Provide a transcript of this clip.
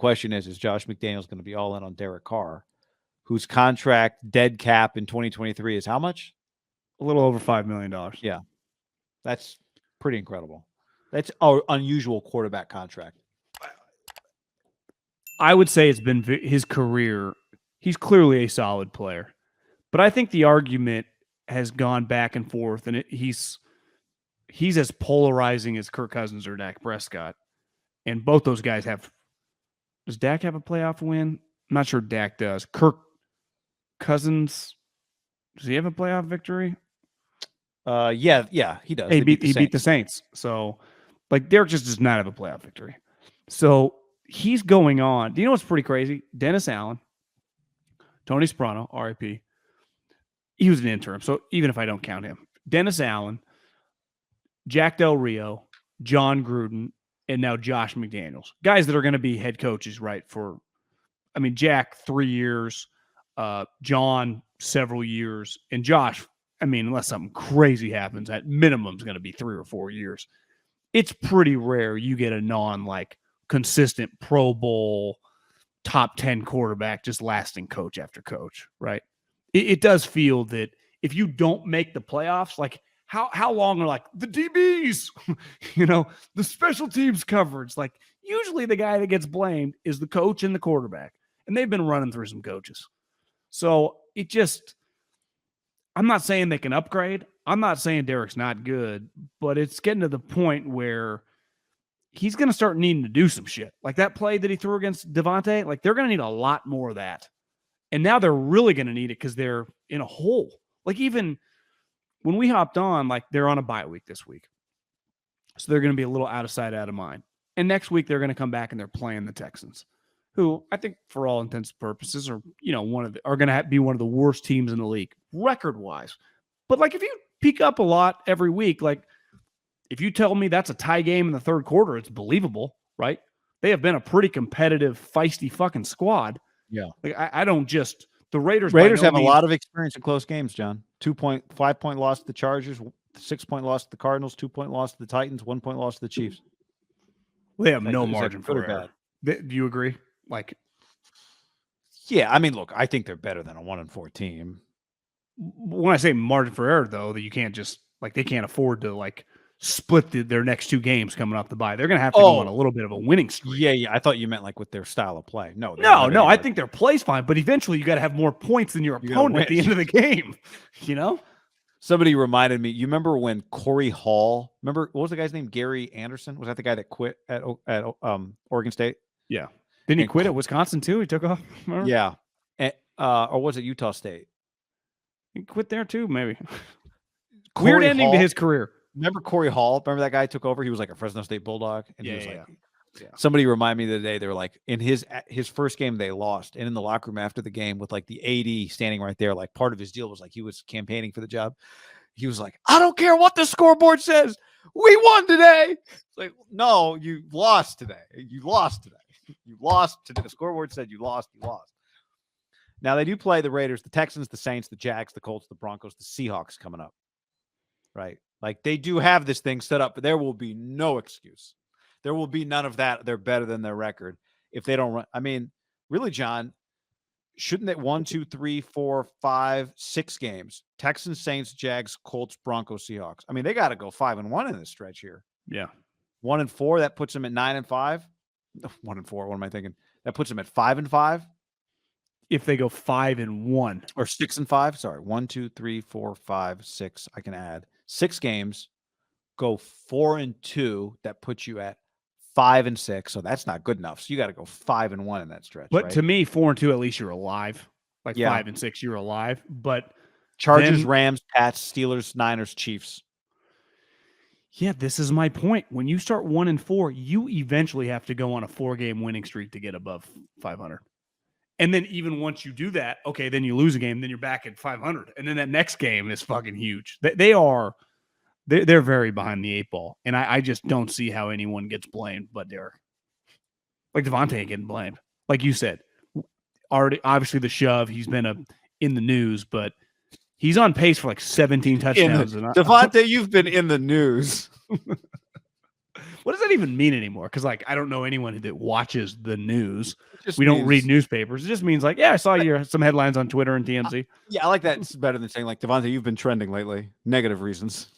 question is Josh McDaniels going to be all in on Derek Carr, whose contract dead cap in 2023 is how much? A little over $5 million. Yeah. That's pretty incredible. That's an unusual quarterback contract. I would say it's been his career. He's clearly a solid player. But I think the argument has gone back and forth, and he's as polarizing as Kirk Cousins or Dak Prescott. And both those guys have – does Dak have a playoff win? I'm not sure Dak does. Kirk Cousins, does he have a playoff victory? Yeah, he does. He beat the Saints. So, like, Derek just does not have a playoff victory. So, he's going on. Do you know what's pretty crazy? Dennis Allen, Tony Soprano, RIP. He was an interim, so even if I don't count him. Dennis Allen, Jack Del Rio, John Gruden, and now Josh McDaniels. Guys that are going to be head coaches, right? Jack, 3 years. John, several years. And Josh, unless something crazy happens, at minimum is going to be 3 or 4 years. It's pretty rare you get a consistent Pro Bowl, top 10 quarterback just lasting coach after coach, right? It does feel that if you don't make the playoffs, like how long are the DBs, the special teams coverage? Like usually the guy that gets blamed is the coach and the quarterback, and they've been running through some coaches. So I'm not saying they can upgrade. I'm not saying Derek's not good, but it's getting to the point where he's going to start needing to do some shit. Like that play that he threw against Devontae, they're going to need a lot more of that. And now they're really going to need it because they're in a hole. Like even when we hopped on, they're on a bye week this week. So they're going to be a little out of sight, out of mind. And next week they're going to come back and they're playing the Texans, who I think for all intents and purposes are, are going to be one of the worst teams in the league record-wise. But if you peak up a lot every week, if you tell me that's a tie game in the third quarter, it's believable, right? They have been a pretty competitive, feisty fucking squad. Yeah. I don't just – the Raiders have a lot of experience in close games, John. 5-point loss to the Chargers, 6-point loss to the Cardinals, 2-point loss to the Titans, 1-point loss to the Chiefs. They have no margin for error. Do you agree? Yeah, look, I think they're better than a 1-4 team. When I say margin for error, though, that you can't just they can't afford to split their next 2 games coming off the bye. They're going to have to go on a little bit of a winning streak. Yeah. I thought you meant with their style of play. No. I think their play's fine, but eventually you got to have more points than your opponent at the end of the game. Somebody reminded me. You remember when Corey Hall? What was the guy's name? Gary Anderson? Was that the guy that quit at Oregon State? Yeah. Didn't he quit at Wisconsin too? He took off. Remember? Yeah. Or was it Utah State? He quit there too, maybe. Weird ending to his career. Remember Corey Hall? Remember that guy took over? He was a Fresno State Bulldog. And he was somebody reminded me the other day, they were in his first game they lost. And in the locker room after the game with the AD standing right there, part of his deal was he was campaigning for the job. He was like, I don't care what the scoreboard says. We won today. It's no, you lost today. You lost today. You lost today. The scoreboard said you lost. You lost. Now they do play the Raiders, the Texans, the Saints, the Jags, the Colts, the Broncos, the Seahawks coming up. Right? They do have this thing set up, but there will be no excuse. There will be none of that. They're better than their record if they don't run. Really, John, shouldn't that 1, 2, 3, 4, 5, 6 games? Texans, Saints, Jags, Colts, Broncos, Seahawks. They got to go 5-1 in this stretch here. Yeah. 1-4, that puts them at 9-5. 1-4. What am I thinking? That puts them at 5-5. If they go 5-1 or 6-5, sorry, 1, 2, 3, 4, 5, 6. I can add 6 games. Go 4-2. That puts you at 5-6. So that's not good enough. So you got to go 5-1 in that stretch. But right? to me, 4-2, at least you're alive. 5-6, you're alive. But Chargers, Rams, Pats, Steelers, Niners, Chiefs. Yeah, this is my point. When you start 1-4, you eventually have to go on a 4-game winning streak to get above 500. And then even once you do that, okay, then you lose a game, then you're back at 500. And then that next game is fucking huge. They're very behind the 8 ball. And I just don't see how anyone gets blamed but Derek. Devontae ain't getting blamed. Like you said, already obviously the shove, he's been in the news, but he's on pace for 17 touchdowns. Devontae, you've been in the news. What does that even mean anymore? Because like I don't know anyone that watches the news. We means, don't read newspapers. It just means like, yeah, I saw some headlines on Twitter and TMZ. Yeah, I like that. It's better than saying like, Devontae, you've been trending lately. Negative reasons.